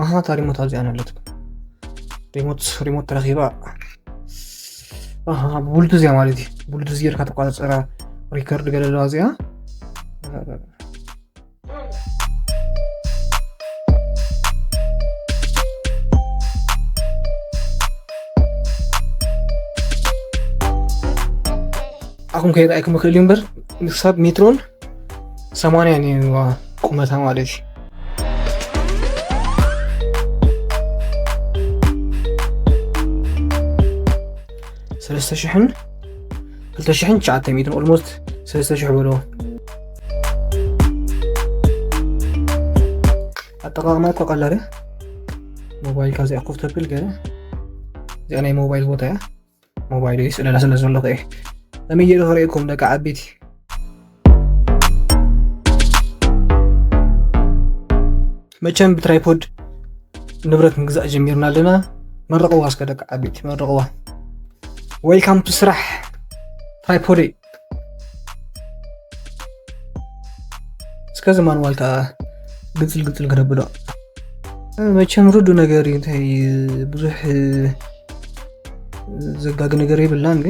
ማሃታ ሪሞት አዚያናለት ሪሞት ተረኺባ ብሉቱዝ ያ ማለት ብሉቱዝ ጌርካ ተቋፅራ ሪከርድ ገለላ እዚኣ አሁን ከይራይኩም ከሊም በር ንሳብ ሜትሮን 80 ነው ቁመታ ማለት ስለስተሽሕን 2900 ኦልሞስት ስለስተሽሕ ብሎ አጠቃቀማ ቆቀላለ ሞባይል ካዚ አኮፍተብል ገለ ዚያና ሞባይል ቦታ ያ ሞባይል ይስለላ ስለዘለቀ ለሚየሩ ሆሬኩም ደቃ አቢቲ መቸም በትራይፖድ ንብረት ምግዛእ ጀሚርና ለና መረቀዋ እስከ ደቃ አቢቲ መረቀዋ ዌልካም ቱ ስራሕ ትራይፖድ እስከ ዘማን ዋልታ ግጽል ከረብዶ መቸም ሩዱ ነገር እንታይ ብዙሕ ዘጋግ ነገር ይብላን